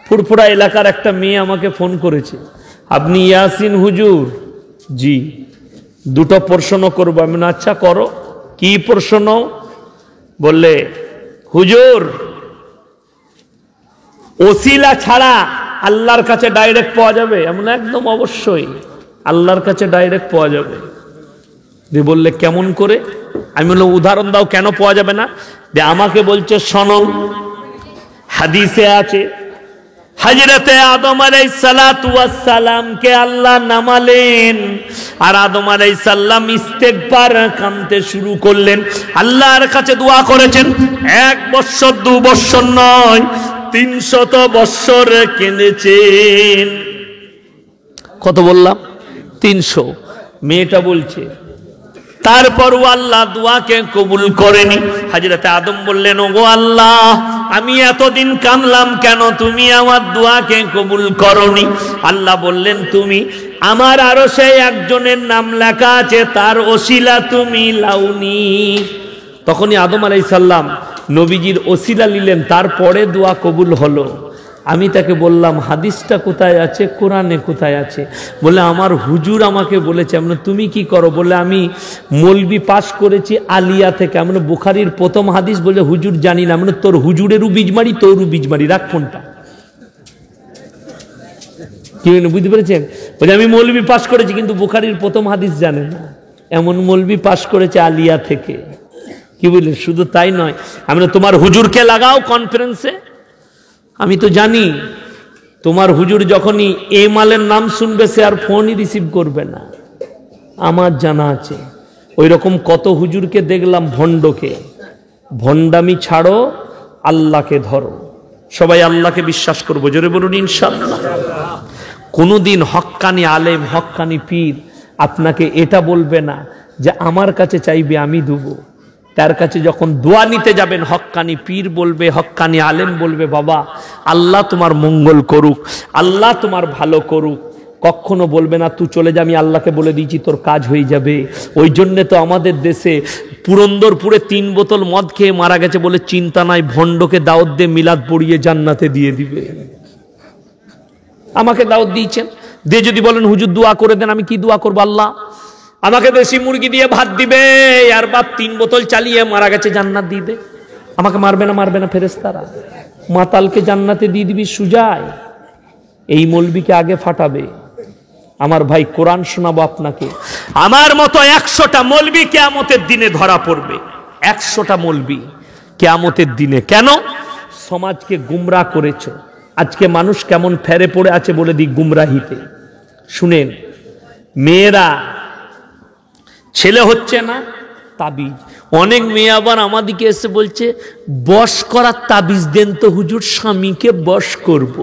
ফুরফুরা এলাকার একটা মেয়ে আমাকে ফোন করেছে, আপনি ইয়াসিন হুজুর? জি, দুটো প্রশ্ন করবো। আমি আচ্ছা করো। কি প্রশ্ন? বললে হুজুর ওসিলা ছাড়া আল্লাহর কাছে ডাইরেক্ট পাওয়া যাবে? এমন একদম অবশ্যই আল্লাহর কাছে ডাইরেক্ট পাওয়া যাবে। দিয়ে বললে কেমন করে? আমি বললাম উদাহরণ দাও, কেন পাওয়া যাবে না? যে আমাকে বলছে শোনো, হাদিসে আছে হযরতে আদম আলাইহিস সালাতু ওয়াস সালামকে আল্লাহ নামালেন, আর আদম আলাইহিস সালাম ইস্তেগফার কাঁদতে শুরু করলেন, আল্লাহর কাছে দোয়া করেছেন। 1 বছর 2 বছর নয়, 300 বছর কেঁদেছেন। কত বললাম? 300। মেয়েটা বলছে তারপরও আল্লাহ দোয়াকে কবুল করেনি। হযরতে আদম বললেন, ওগো আল্লাহ, আমি এতদিন কাঁদলাম কেন, তুমি আমার দোয়াকে কবুল করনি? আল্লাহ বললেন, তুমি আমার আরশে একজনের নাম লেখা আছে, তার ওসিলা তুমি লাউনি। তখনই আদম আলাইহিস সালাম নবীজির ওসিলা নিলেন, তারপরে দোয়া কবুল হলো। আমি তাকে বললাম হাদিসটা কোথায় আছে, কোরআনে কোথায় আছে? বলে আমার হুজুর আমাকে বলেছে। আমরা তুমি কি করো? বলে আমি মৌলবি পাশ করেছি আলিয়া থেকে। আমরা বুখারীর প্রথম হাদিস। বলে হুজুর জানি না। আমরা তোর হুজুরেরও বীজ মারি, তোরও বীজ মারি, রাখ ফোনটা। কি বুঝতে পেরেছেন? বলে আমি মৌলবি পাশ করেছি কিন্তু বুখারীর প্রথম হাদিস জানে না। এমন মৌলবি পাশ করেছে আলিয়া থেকে। কি বলে? শুধু তাই নয়, আমরা তোমার হুজুরকে লাগাও কনফারেন্সে। আমি তো জানি তোমার হুজুর যখনই এ মালের নাম শুনবে সে আর ফোনই রিসিভ করবে না, আমার জানা আছে। ওই রকম কত হুজুরকে দেখলাম ভণ্ডকে। ভণ্ডামি ছাড়ো, আল্লাহকে ধরো। সবাই আল্লাহকে বিশ্বাস করবো, জোরে বলুন ইনশাআল্লাহ। কোনোদিন হক্কানি আলেম, হক্কানি পীর আপনাকে এটা বলবে না যে আমার কাছে চাইবে আমি দেবো। তার কাছে যখন দোয়া নিতে যাবেন, হক্কানি পীর বলবে, হক্কানি আলেম বলবে, বাবা আল্লাহ তোমার মঙ্গল করুক, আল্লাহ তোমার ভালো করুক। কখনো বলবে না তুই চলে যা, আমি আল্লাহকে বলে দিয়েছি তোর কাজ হয়ে যাবে। ওই জন্যে তো আমাদের দেশে পুরন্দরপুরে 3 বোতল মদ খেয়ে মারা গেছে বলে চিন্তা নাই, ভণ্ডকে দাওয়াত দিয়ে মিলাদ পড়িয়ে জান্নাতে দিয়ে দিবে। আমাকে দাওয়াত দিয়েছেন, দিয়ে যদি বলেন হুজুর দোয়া করে দেন, আমি কি দোয়া করবো? আল্লাহ আমাকে দেশি মুরগি দিয়ে ভাত দিবে, আর বাপ 3 বোতল চালিয়ে মারা গেছে, জান্নাত দিবে। আমাকে মারবে না ফেরেশতারা? মাতালকে জান্নাতে দিয়ে দিবি সুজায়। এই মৌলবিকে আগে ফাটাবে। আমার ভাই কোরআন শোনাবো আপনাকে। আমার মতো 100টা মৌলবি কিয়ামতের দিনে ধরা পড়বে। 100টা মৌলবি কিয়ামতের দিনে। কেন? সমাজকে গুমরাহ করেছো। আজকে মানুষ কেমন ফেরে পড়ে আছে বলে দিই গুমরাহিতে। শুনেন, মেয়েরা ছেলে হচ্ছে না, তাবিজ। অনেক মেয়ে আবার আমাদিকে এসে বলছে বশ করার তাবিজ দেন তো হুজুর, স্বামীকে বশ করব।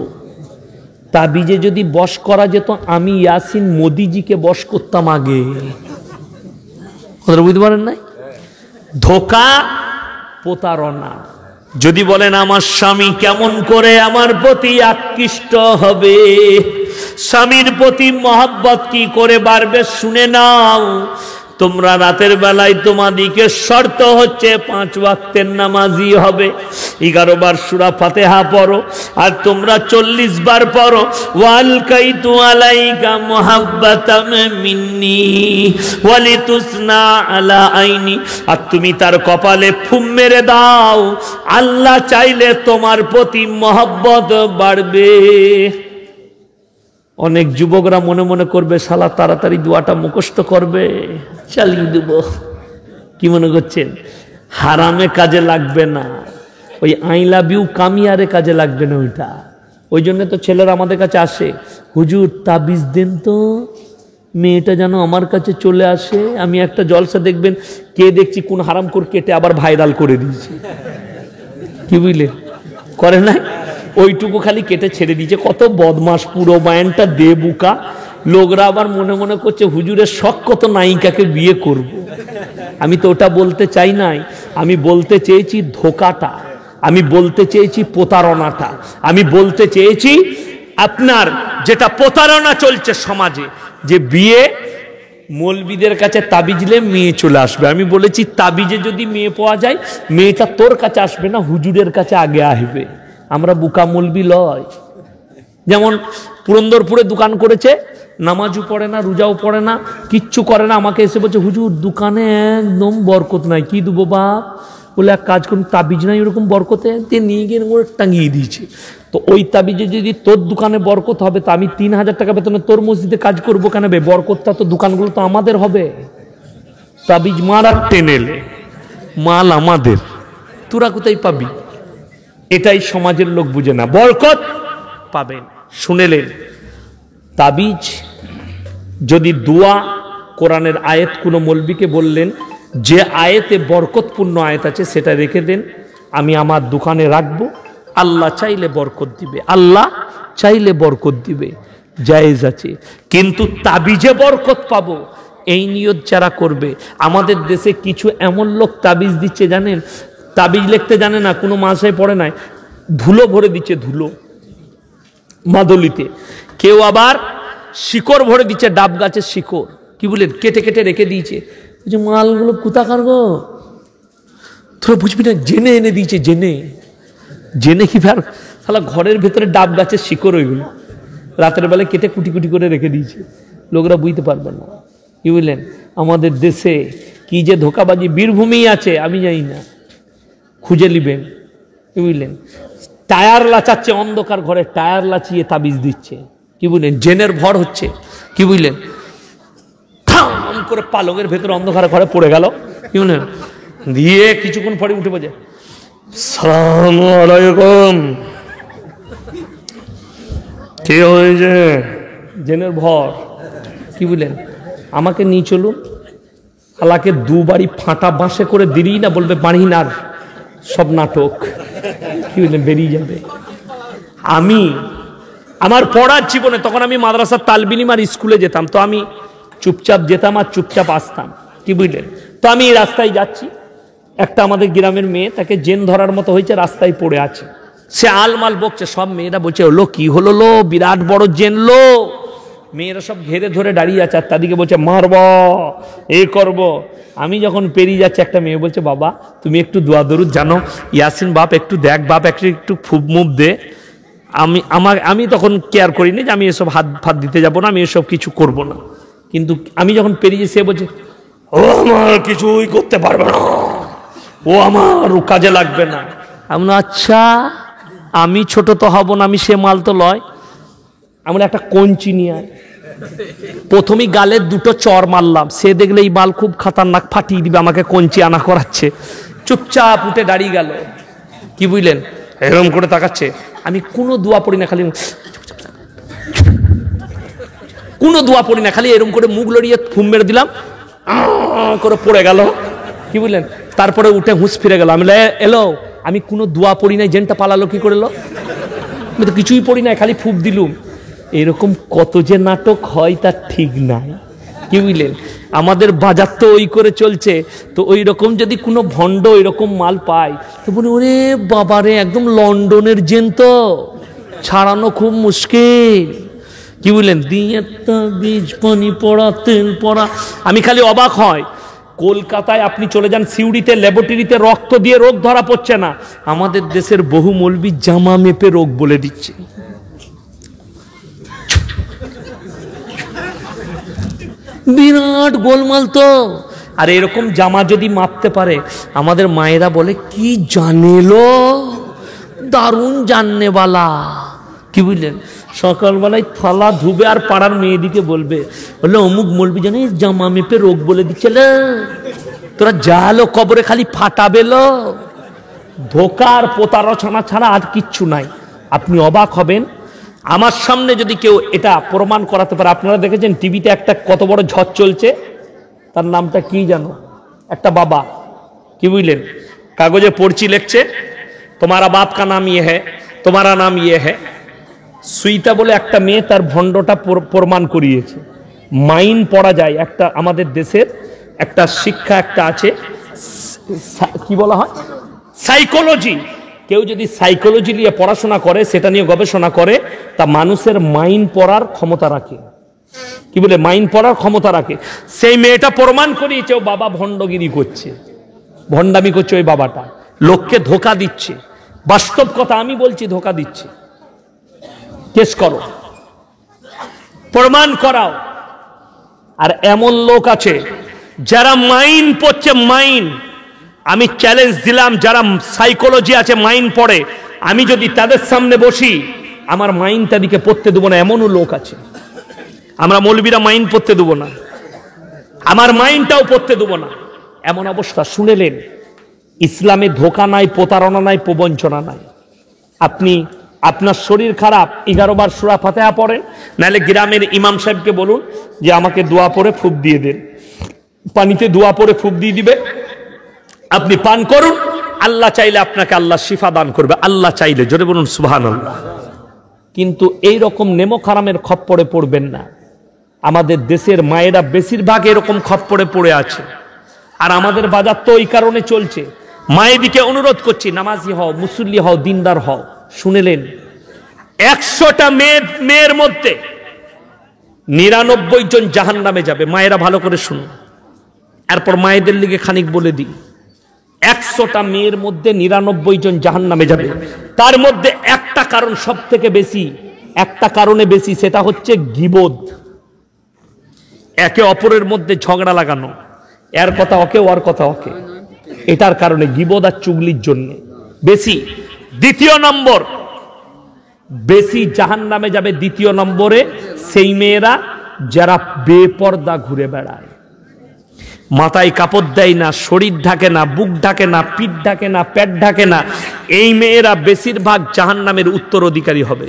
তাবিজে যদি বশ করা যেত, আমি ইয়াসিন মোদিজিকে বশ করতাম আগে। বুঝতে পারেন নাই? ধোঁকা, প্রতারণা। যদি বলেন আমার স্বামী কেমন করে আমার প্রতি আকৃষ্ট হবে, স্বামীর প্রতি মহব্বত কি করে বাড়বে, শুনে নাও। তোমরা রাতের বেলায় তোমাদিকে শর্ত হচ্ছে 5 ওয়াক্তের নামাজি হবে। 11 বার সূরা ফাতিহা পড়ো, আর তোমরা 40 বার পড়ো ওয়ালকাইতু আলাইকা মুহাব্বাতাম মিন্নি ওয়ালিতুসনা আলা আইনি। আর তুমি তার কপালে ফুম মেরে দাও, আল্লাহ চাইলে তোমার প্রতি মহব্বত বাড়বে। অনেক যুবকরা মনে মনে করবে শালা তাড়াতাড়ি দোয়াটা মুখস্থ করবে, চালিয়ে দেব। কি মনে করছেন? হারামে কাজে লাগবে না, ওই আই লাভ ইউ কামিয়ারে কাজে লাগবে না ওইটা। ওই জন্য তো ছেলেরা আমাদের কাছে আসে, হুজুর তাবিজ দেন তো, মেয়েটা যেন আমার কাছে চলে আসে। আমি একটা জলসা দেখবেন, কে দেখছি কোন হারাম করে কেটে আবার ভাইরাল করে দিয়েছি। কি বুঝলেন? করে নাই? ওইটুকু খালি কেটে ছেড়ে দিয়েছে। কত বদমাস, পুরো বায়ানটা দে বুকা। লোকরা আবার মনে মনে করছে হুজুরের শখ কত নায়িকাকে বিয়ে করব। আমি তো ওটা বলতে চাই নাই, আমি বলতে চেয়েছি ধোকাটা, আমি বলতে চেয়েছি প্রতারণাটা, আমি বলতে চেয়েছি আপনার যেটা প্রতারণা চলছে সমাজে, যে বিয়ে মৌলবীদের কাছে তাবিজলে মেয়ে চলে আসবে। আমি বলেছি তাবিজে যদি মেয়ে পাওয়া যায়, মেয়েটা তোর কাছে আসবে না, হুজুরের কাছে আগে আসবে। আমরা বুকা মৌলবি লয়। যেমন পুরন্দরপুরে দোকান করেছে, নামাজও পড়ে না, রোজাও পড়ে না, কিচ্ছু করে না, আমাকে এসে বলছে হুজুর দোকানে একদম বরকত নাই, কি দেবো বাপ? বলে এক কাজ করুন, তাবিজ নাই ওরকম বরকতে, নিয়ে গিয়ে টাঙিয়ে দিয়েছে। তো ওই তাবিজে যদি তোর দোকানে বরকত হবে, তো আমি 3,000 টাকা বেতনে তোর মসজিদে কাজ করবো কেন? বরকতটা তো দোকানগুলো তো আমাদের হবে। তাবিজ মারার টেনেলে মাল আমাদের, তোরা কোথায় পাবি? এটাই সমাজের লোক বুঝে না। বরকত পাবেন। শুনেলেন, তাবিজ যদি দোয়া, কোরআনের আয়াত কোনো মৌলবীকে বললেন যে আয়াতে বরকতপূর্ণ আয়াত আছে সেটা রেখে দেন, আমি আমার দোকানে রাখবো, আল্লাহ চাইলে বরকত দিবে, আল্লাহ চাইলে বরকত দিবে, জায়েজ আছে। কিন্তু তাবিজে বরকত পাবো এই নিয়ত যারা করবে, আমাদের দেশে কিছু এমন লোক তাবিজ দিচ্ছে জানেন, তাবিজ লিখতে জানে না, কোনো মাসায় পড়ে নাই, ধুলো ভরে দিচ্ছে, ধুলো মাদলিতে। কেউ আবার শিকড় ভরে দিচ্ছে, ডাব গাছের শিকড়, কি বলেন, কেটে কেটে রেখে দিয়েছে। মালগুলো কোথাকার গো? তোরা বুঝবি না, জেনে এনে দিয়েছে, জেনে জেনে কি ফের শালা ঘরের ভেতরে ডাব গাছের শিকড়, ওইগুলো রাতের বেলায় কেটে কুটি কুটি করে রেখে দিয়েছে, লোকরা বুঝতে পারবে না। কি বুঝলেন, আমাদের দেশে কি যে ধোকাবাজি, বীরভূমি আছে আমি জানি না, খুঁজে নিবেন। কি বুঝলেন, টায়ার লাচাচ্ছে, অন্ধকার ঘরে টায়ার লাচিয়ে তাবিজ দিচ্ছে। কি বুঝলেন, জেনের ভর হচ্ছে। কি বুঝলেন, থাম করে পালকের ভেতরে অন্ধকার ঘরে পড়ে গেল। কি বুঝলেন, দিয়ে কিছুক্ষণ পরে উঠে বসে, আসসালামু আলাইকুম, কে হয়েছে? জেনের ভর। কি বুঝলেন, আমাকে নিয়ে চলুন, হালাকে দুবারই ফাটা বাঁশে করে দিলেই না বলবে বাড়ি না, সব নাটক। কি বুঝলেন, বেরিয়ে যাবে। আমি আমার পড়ার জীবনে, তখন আমি মাদ্রাসার তালবিলিম আর স্কুলে যেতাম, তো আমি চুপচাপ যেতাম আর চুপচাপ আসতাম। কি বুঝলেন, তো আমি এই রাস্তায় যাচ্ছি, একটা আমাদের গ্রামের মেয়ে, তাকে জেন ধরার মতো হয়েছে, রাস্তায় পড়ে আছে, সে আলমাল বকছে, সব মেয়েরা বলছে হলো কি হলো লো, বিরাট বড় জেন লো। মেয়েরা সব ঘেরে ধরে দাঁড়িয়ে আছে, আর তাদেরকে বলছে মারব, এই করব। আমি যখন পেরিয়ে যাচ্ছি, একটা মেয়ে বলছে বাবা তুমি একটু দোয়া দরুদ জানো, ইয়াসিন বাপ একটু দেখ, বাপ একটু ফুব মুভ দে। আমি তখন কেয়ার করিনি যে আমি এসব হাত ফাত দিতে যাবো না, আমি এসব কিছু করব না। কিন্তু আমি যখন পেরিয়ে, সে বলছে ও আমার কিছুই করতে পারবে না, ও আমার কাজে লাগবে না। আমি আচ্ছা, আমি ছোট তো হব না, আমি সে মাল তো লয়। আমরা একটা কঞ্চি নিয়ে আয়, প্রথমেই গালের দুটো চর মারলাম, সে দেখলে এই মাল খুব খাতারনাক, ফাটিয়ে দিবে, আমাকে কঞ্চি আনা করাচ্ছে। চুপচাপ উঠে দাঁড়িয়ে গেল। কি বুঝলেন, এরকম করে তাকাচ্ছে। আমি কোনো দোয়া পড়ি না, খালি কোনো দোয়া পড়ি না, খালি এরকম করে মুখ লড়িয়ে ফুম মেরে দিলাম, করে পড়ে গেল। কি বুঝলেন, তারপরে উঠে হুঁশ ফিরে গেল। আমি এলো, আমি কোনো দোয়া পড়ি নাই, জেনটা পালালো কি করে? আমি তো কিছুই পড়ি নাই, খালি ফুপ দিলুম। এরকম কত যে নাটক হয় তার ঠিক নাই। কি বুঝলেন, আমাদের বাজার তো ওই করে চলছে। তো ওই রকম যদি কোনো ভণ্ড ওই রকম মাল পায়, তো বলি ওরে বাবারে, একদম লন্ডনের জেন, তো ছাড়ানো খুব মুশকিল। কি বুঝলেন, দিয়ে বীজ পানি পড়া, তেল পড়া। আমি খালি অবাক হয়, কলকাতায় আপনি চলে যান, সিউড়িতে ল্যাবরেটরিতে রক্ত দিয়ে রোগ ধরা পড়ছে না, আমাদের দেশের বহু মৌলবি জামা মেপে রোগ বলে দিচ্ছে। বিরাট গোলমাল তো। আর এরকম জামা যদি মাপতে পারে, আমাদের মায়েরা বলে কি জানেলো, দারুণ জাননেওয়ালা। কি বুঝলেন, সকালবেলায় থালা ধুবে আর পাড়ার মেয়েদিকে বলবে, বললে অমুক মৌলবি জানিস জামা মেপে রোগ বলে দিচ্ছিল, তোরা জালো কবরে খালি ফাটাবেলো। ধোকার প্রতারণা ছাড়া আর কিচ্ছু নাই। আপনি অবাক হবেন, আমার সামনে যদি কেউ এটা প্রমাণ করাতে পারে। আপনারা দেখেছেন টিভিতে একটা কত বড় ঝড় চলছে, তার নামটা কি জানো? একটা বাবা, কি বুঝলেন, কাগজে পড়ছি লিখছে, তোমারা বাপ কা নাম ইয়ে হ্যাঁ, তোমারা নাম ইয়ে হ্যাঁ। সুইতা বলে একটা মেয়ে তার ভণ্ডটা প্রমাণ করিয়েছে। মাইন পড়া যায়, একটা আমাদের দেশের একটা শিক্ষা একটা আছে, কি বলা হয়, সাইকোলজি। কেউ যদি সাইকোলজি নিয়ে পড়াশোনা করে, সেটা নিয়ে গবেষণা করে, তা মানুষের মাইন পড়ার ক্ষমতা রাখে। কি বলে, মাইন পড়ার ক্ষমতা রাখে। সেই মেয়েটা প্রমাণ করিয়েছে ও বাবা ভণ্ডগিরি করছে, ভণ্ডামি করছে, ওই বাবাটা লোককে ধোকা দিচ্ছে। বাস্তব কথা আমি বলছি, ধোকা দিচ্ছে। কেস করো, প্রমাণ করাও। আর এমন লোক আছে যারা মাইন্ড পড়ছে, মাইন্ড। আমি চ্যালেঞ্জ দিলাম, যারা সাইকোলজি আছে, মাইন্ড পড়ে, আমি যদি তাদের সামনে বসি, আমার মাইন্ড তাদেরকে পড়তে দেবো না। এমনও লোক আছে। আমরা মৌলবীরা মাইন্ড পড়তে দেবো না, আমার মাইন্ডটাও পড়তে দেবো না, এমন অবস্থা। শুনেলেন, ইসলামে ধোকা নাই, প্রতারণা নাই, প্রবঞ্চনা নাই। আপনি আপনার শরীর খারাপ, 11 বার সূরা ফাতিহা পড়েন, নাহলে গ্রামের ইমাম সাহেবকে বলুন যে আমাকে দোয়া পড়ে ফুঁক দিয়ে দেন, পানিতে দোয়া পড়ে ফুঁক দিয়ে দিবে, আপনি পান করুন। আল্লাহ চাইলে আপনাকে আল্লাহ শিফা দান করবে, আল্লাহ চাইলে। জোরে বলুন সুবহানাল্লাহ। কিন্তু এই রকম নেমো খারামের খপ্পরে পড়বেন না। আমাদের দেশের মায়েরা বেশিরভাগ এরকম খপ্পরে পড়ে আছে। আর আমাদের বাজার তো ওই কারণে চলছে। মায়েদিকে অনুরোধ করছি, নামাজি হও, মুসল্লি হও, দিনদার হও। শুনেলেন, 100টা মেয়ের মধ্যে 99 জন জাহান্নামে যাবে। মায়েরা ভালো করে শুনুন, এরপর মায়েদের লিগে খানিক বলে দিই। 100টা মেয়ের মধ্যে 99 জন জাহান্নামে যাবে। তার মধ্যে একটা কারণ সব থেকে বেশি, একটা কারণে বেশি, সেটা হচ্ছে গীবত। একে অপরের মধ্যে ঝগড়া লাগানো, এর কথা ওকে, ওর কথা ওকে, এটার কারণে গীবত আর চুগলির জন্য বেশি। দ্বিতীয় নম্বর, বেশি জাহান্নামে যাবে দ্বিতীয় নম্বরে সেই মেয়েরা যারা বেপর্দা ঘুরে বেড়ায়, মাথায় কাপড় দেয় না, শরীর ঢাকে না, বুক ঢাকে না, পিঠ ঢাকে না, পেট ঢাকে না। এই মেয়েরা বেশিরভাগ জাহান্নামের উত্তরাধিকারী হবে।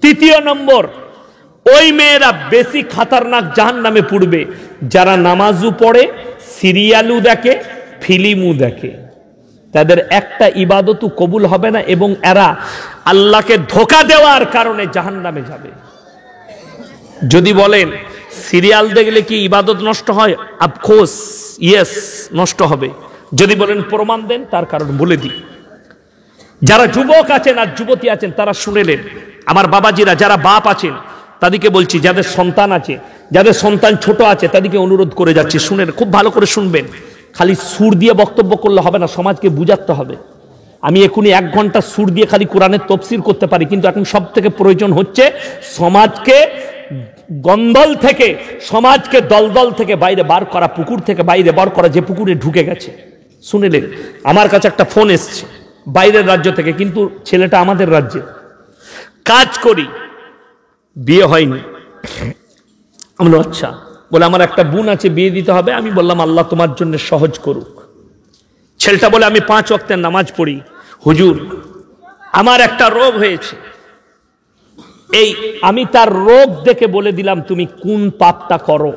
তৃতীয় নম্বর, ওই মেয়েরা বেশি খাতারনাক জাহান্নামে পড়বে যারা নামাজও পড়ে, সিরিয়ালও দেখে, ফিল্মও দেখে। তাদের একটা ইবাদতও কবুল হবে না এবং এরা আল্লাহকে ধোঁকা দেওয়ার কারণে জাহান্নামে যাবে। যদি বলেন সিরিয়াল দেখলে কি ইবাদত নষ্ট হয়? অফকোর্স, ইয়েস, নষ্ট হবে। যদি বলেন প্রমাণ দেন, তার কারণ বলে দিই। যারা যুবক আছেন আর যুবতী আছেন তারা শুনেলেন, আমার বাবাজিরা যারা বাপ আছেন তাদেরকে বলছি, যাদের সন্তান আছে, যাদের সন্তান ছোট আছে, তাদেরকে অনুরোধ করে যাচ্ছি, শুনেন, খুব ভালো করে শুনবেন। খালি সুর দিয়ে বক্তব্য করলে হবে না, সমাজকে বুঝাতে হবে। আমি এখনই 1 ঘন্টা সুর দিয়ে খালি কোরআনের তফসির করতে পারি, কিন্তু এখন সব থেকে প্রয়োজন হচ্ছে সমাজকে গন্ডল থেকে, সমাজকে দলদল থেকে বাইরে বার করা, পুকুর থেকে বাইরে বার করা, যে পুকুরে ঢুকে গেছে। শুনেলেন, আমার কাছে একটা ফোন এসছে বাইরের রাজ্য থেকে, কিন্তু ছেলেটা আমাদের রাজ্যে কাজ করি, বিয়ে হয়নি। আমি বললাম আচ্ছা, বলে আমার একটা বোন আছে, বিয়ে দিতে হবে। আমি বললাম আল্লাহ তোমার জন্য সহজ করুক। ছেলেটা বলে আমি 5 ওয়াক্তের নামাজ পড়ি, হুজুর আমার একটা রোগ হয়েছে। আমি তার রোগ দেখে বলে দিলাম তুমি কোন পাপটা করো,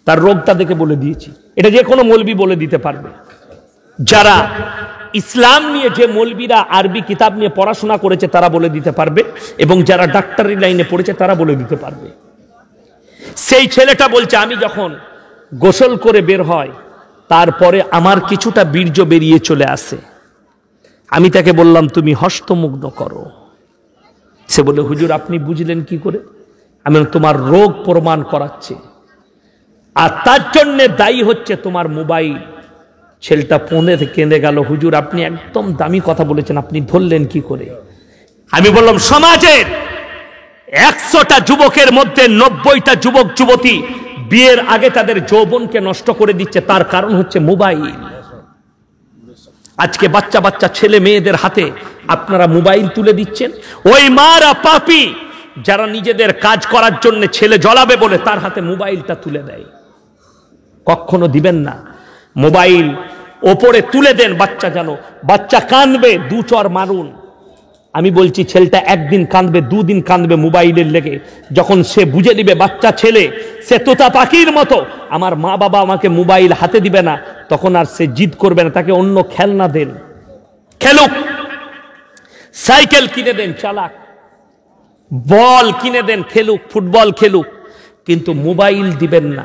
তার রোগটা দেখে বলে দিয়েছি। এটা যে কোনো মৌলবি বলে দিতে পারবে। যারা ইসলাম নিয়ে, যে মৌলবীরা আরবি কিতাব নিয়ে পড়াশোনা করেছে তারা বলে দিতে পারবে, এবং যারা ডাক্তারি লাইনে পড়েছে তারা বলে দিতে পারবে। সেই ছেলেটা বলছে আমি যখন গোসল করে বের হয়, তারপরে আমার কিছুটা বীর্য বেরিয়ে চলে আসে। আমি তাকে বললাম তুমি হস্তমুগ্ধ করো। সে বলে হুজুর আপনি বুঝলেন কি করে? আমি তোমার রোগ প্রমাণ করাচ্ছে, আর তার জন্য দায়ী হচ্ছে তোমার মোবাইল। ছেলেটা ফোনে কেঁদে গেল, হুজুর আপনি একদম দামি কথা বলেছেন, আপনি ধরলেন কি করে? আমি বললাম সমাজের 100টা যুবকের মধ্যে 90টা যুবক যুবতী বিয়ের আগে তাদের যৌবনকে নষ্ট করে দিচ্ছে, তার কারণ হচ্ছে মোবাইল। আজকে বাচ্চা বাচ্চা ছেলে মেয়েদের হাতে আপনারা মোবাইল তুলে দিচ্ছেন। ওই মারা পাপী যারা নিজেদের কাজ করার জন্য ছেলে জ্বলাবে বলে তার হাতে মোবাইলটা তুলে দেয়। কখনো দিবেন না মোবাইল, ওপরে তুলে দেন। বাচ্চা জানো, বাচ্চা কাঁদবে, 2 চর মারুন। আমি বলছি ছেলেটা 1 দিন কাঁদবে, 2 দিন কাঁদবে মোবাইলের লেগে। যখন সে বুঝে দিবে বাচ্চা ছেলে, সে তোতা পাখির মতো আমার মা বাবা আমাকে মোবাইল হাতে দিবে না, তখন আর সে জিদ করবে না। তাকে অন্য খেলনা দেন, খেলুক, সাইকেল কিনে দেন চালাক, বল কিনে দেন খেলুক, ফুটবল খেলুক, কিন্তু মোবাইল দিবেন না।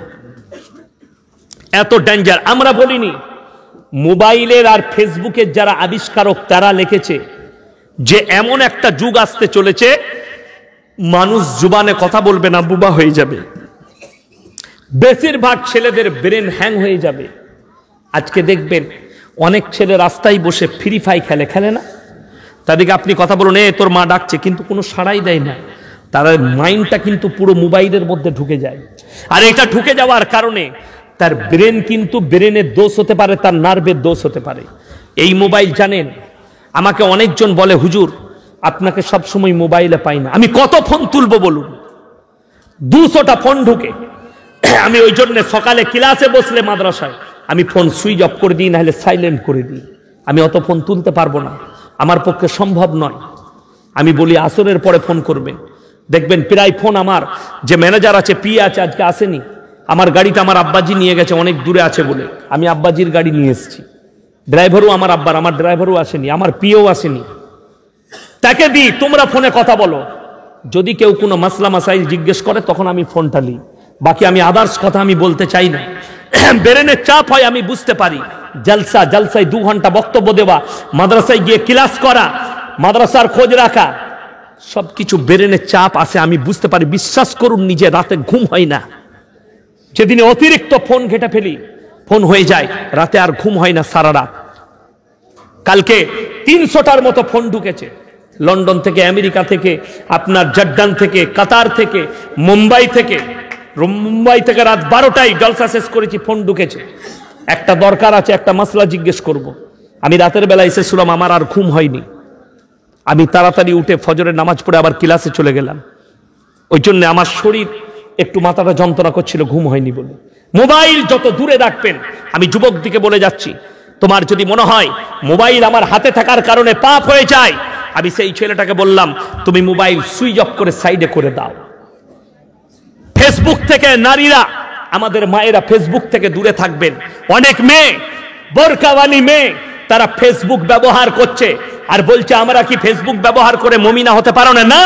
এত ডেঞ্জার। আমরা বলিনি, মোবাইলের আর ফেসবুকের যারা আবিষ্কারক তারা লিখেছে যে এমন একটা যুগ আসতে চলেছে মানুষ জুবানে কথা বলবে না, বুবা হয়ে যাবে। বেশিরভাগ ছেলেদের ব্রেন হ্যাং হয়ে যাবে। আজকে দেখবেন অনেক ছেলে রাস্তায় বসে ফ্রি ফায়ার খেলে, খেলে না? তাদেরকে আপনি কথা বলুন, এ তোর মা ডাকছে, কিন্তু কোনো সাড়াই দেয় না। তার মাইন্ডটা কিন্তু পুরো মোবাইলের মধ্যে ঢুকে যায়। আর এটা ঢুকে যাওয়ার কারণে তার ব্রেন কিন্তু ব্রেনের দোষ হতে পারে, তার নার্ভের দোষ হতে পারে। এই মোবাইল জানেন, আমাকে অনেকজন বলে হুজুর আপনাকে সবসময় মোবাইলে পাই না। আমি কত ফোন তুলবো বলুন, 200টা ফোন ঢুকে। আমি ওই জন্য সকালে ক্লাসে বসলে মাদ্রাসায় আমি ফোন সুইচ অফ করে দিই, নাহলে সাইলেন্ট করে দিই। আমি অত ফোন তুলতে পারবো না, আমার পক্ষে সম্ভব নয়। আমি বলি আসরের পরে ফোন করবেন, দেখবেন প্রায় ফোন আমার যে ম্যানেজার আছে, পিএ আছে, আজকে আসেনি। আমার গাড়িটা আমার আব্বাজি নিয়ে গেছে, অনেক দূরে আছে বলে আমি আব্বাজির গাড়ি নিয়ে এসেছি। ড্রাইভারও আমার আব্বার, আমার ড্রাইভারও আসেনি, আমার পিএও আসেনি। তাকে দিই, তোমরা ফোনে কথা বলো। যদি কেউ কোনো মাসলা মাসাইল জিজ্ঞেস করে তখন আমি ফোনটা নিই, বাকি আমি আদার্স কথা আমি বলতে চাই না। ব্রেনের চাপ হয়, আমি বুঝতে পারি। জলসায় 2 ঘন্টা বক্তব্য দেওয়া, মাদ্রাসায় গিয়ে ক্লাস করা, মাদ্রাসার খোঁজ রাখা, সবকিছু ব্রেনের চাপ আসে, আমি বুঝতে পারি। বিশ্বাস করুন, নিজে রাতে ঘুম হয় না। যেদিনে অতিরিক্ত ফোন ঘেটে ফেলি, ফোন হয়ে যায়, রাতে আর ঘুম হয় না সারা রাত। কালকে 300টার মতো ফোন ঢুকেছে, লন্ডন থেকে, আমেরিকা থেকে, আপনার জর্ডান থেকে, কাতার থেকে, মুম্বাই থেকে রাত 12টায় জলসা শেষ করেছি, ফোন ঢুকেছে। একটা দরকার আছে, একটা মাসলা জিজ্ঞেস করব। আমি রাতের বেলা এসেছিলাম, আমার আর ঘুম হয়নি। আমি তাড়াতাড়ি উঠে ফজরের নামাজ পড়ে আবার ক্লাসে চলে গেলাম। ওই জন্য আমার শরীর একটু মাথাটা যন্ত্রণা করছিল, ঘুম হয়নি বলে। মোবাইল যত দূরে রাখবেন, আমি যুবক দিকে বলে যাচ্ছি, তোমার যদি মনে হয় মোবাইল আমার হাতে থাকার কারণে পাপ হয়ে যায়, আমি সেই ছেলেটাকে বললাম তুমি মোবাইল সুইচ অফ করে সাইডে করে দাও। ফেসবুক থেকে নারীরা, আমাদের মায়েরা ফেসবুক থেকে দূরে থাকবেন। অনেক মেয়ে, বোরকাওয়ালি মেয়ে, তারা ফেসবুক ব্যবহার করছে আর বলছে আমরা কি ফেসবুক ব্যবহার করে মুমিনা হতে পারো না? না,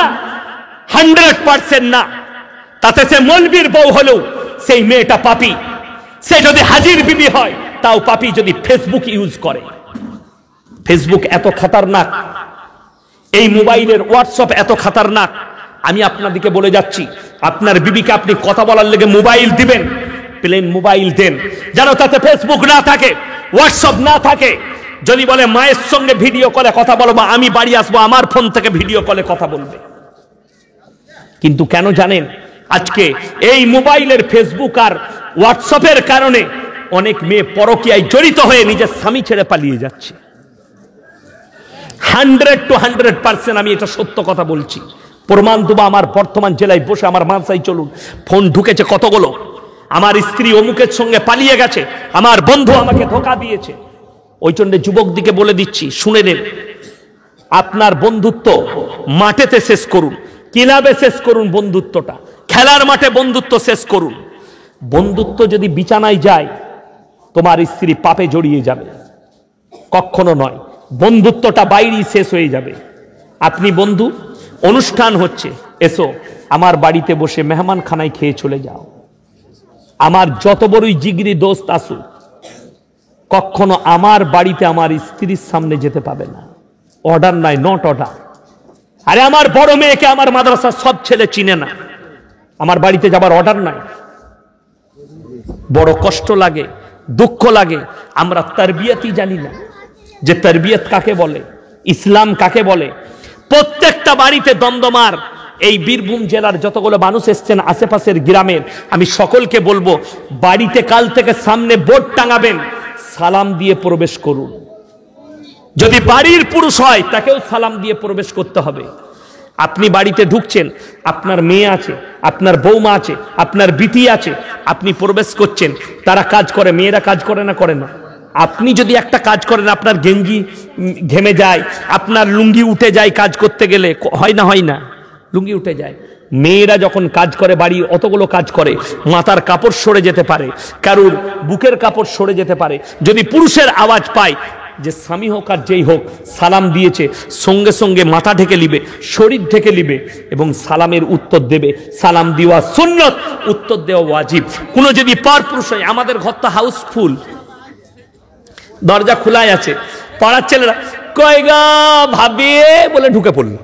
100% না। তাতে সে মৌলবীর বউ হলেও সেই মেয়েটা পাপী। সে যদি হাজির বিবি হয় তাও পাপী, যদি ফেসবুক ইউজ করে। ফেসবুক এত খতরনাক, এই মোবাইলের হোয়াটসঅ্যাপ এত খতরনাক। আমি আপনাদেরকে বলে যাচ্ছি, আপনার বিবিকে আপনি কথা বলার লেগে মোবাইল দিবেন, প্লেন মোবাইল দেন, যেন তাতে ফেসবুক না থাকে, হোয়াটসঅ্যাপ না থাকে। যদি বলে মায়ের সঙ্গে ভিডিও কলে কথা বলবো, আমি বাড়ি আসবো, আমার ফোন থেকে ভিডিও কলে কথা বলবে। কিন্তু কেন জানেন, আজকে এই মোবাইলের ফেসবুক আর হোয়াটসঅ্যাপের কারণে অনেক মেয়ে পরকীয়ায় জড়িত হয়ে নিজের স্বামী ছেড়ে পালিয়ে যাচ্ছে। 100% আমি এটা সত্য কথা বলছি, প্রমাণ দেবো। আমার বর্তমান জেলায় বসে আমার মানসাই চলুন, ফোন ঢুকেছে কতগুলো। আমার স্ত্রী অমুকের সঙ্গে পালিয়ে গেছে, আমার বন্ধু আমাকে ধোঁকা দিয়েছে। ওই জন্য যুবক দিকে বলে দিচ্ছি, শুনে নেন, আপনার বন্ধুত্ব মাঠেতে শেষ করুন, ক্লাবে শেষ করুন বন্ধুত্বটা, খেলার মাঠে বন্ধুত্ব শেষ করুন। বন্ধুত্ব যদি বিছানায় যায়, তোমার স্ত্রী পাপে জড়িয়ে যাবে, কখনো নয়। বন্ধুত্বটা বাইরেই শেষ হয়ে যাবে। আপনি বন্ধু, অনুষ্ঠান হচ্ছে, এসো আমার বাড়িতে বসে মেহমান খানায় খেয়ে চলে যাও। আমার যত বড়ই জিগরি দোস্ত আসুক, কখনো আমার বাড়িতে আমার স্ত্রীর সামনে যেতে পাবে না। অর্ডার নাই, নট অর্ডার। আরে আমার বড় মেয়েকে আমার মাদ্রাসার সব ছেলে চিনে না, আমার বাড়িতে যাবার অর্ডার নাই। বড় কষ্ট লাগে, দুঃখ লাগে। আমরা তারবিয়তই জানি না যে তারবিয়ত কাকে বলে, ইসলাম কাকে বলে। প্রত্যেকটা বাড়িতে দমদমার এই বীরভূম জেলার যতগুলো মানুষ এসছেন আশেপাশের গ্রামের, আমি সকলকে বলবো, বাড়িতে কাল থেকে সামনে বোর্ড টাঙাবেন, সালাম দিয়ে প্রবেশ করুন। যদি বাড়ির পুরুষ হয় তাকেও সালাম দিয়ে প্রবেশ করতে হবে। আপনি বাড়িতে ঢুকছেন, আপনার মেয়ে আছে, আপনার বৌমা আছে, আপনার বিটি আছে, আপনি প্রবেশ করছেন, তারা কাজ করে, মেয়েরা কাজ করে না? করে না। আপনি যদি একটা কাজ করেন, আপনার গেঞ্জি ঘেমে যায়, আপনার লুঙ্গি উঠে যায়, কাজ করতে গেলে হয় না? হয় না, লুঙ্গি উঠে যায়। মেয়েরা যখন কাজ করে, বাড়ি অতগুলো কাজ করে, মাথার কাপড় সরে যেতে পারে, কারুর বুকের কাপড় সরে যেতে পারে। যদি পুরুষের আওয়াজ পায়, যে স্বামী হোক আর যেই হোক, সালাম দিয়েছে, সঙ্গে সঙ্গে মাথা ঢেকে নিবে, শরীর ঢেকে নিবে এবং সালামের উত্তর দেবে। সালাম দেওয়া সুন্নত, উত্তর দেওয়া ওয়াজিব। কোনো যদি পর পুরুষ হয়, আমাদের ঘরটা হাউসফুল, দরজা খোলাই আছে, পাড়ার ছেলেরা কয় গা ভাবি বলে ঢুকে পড়লো।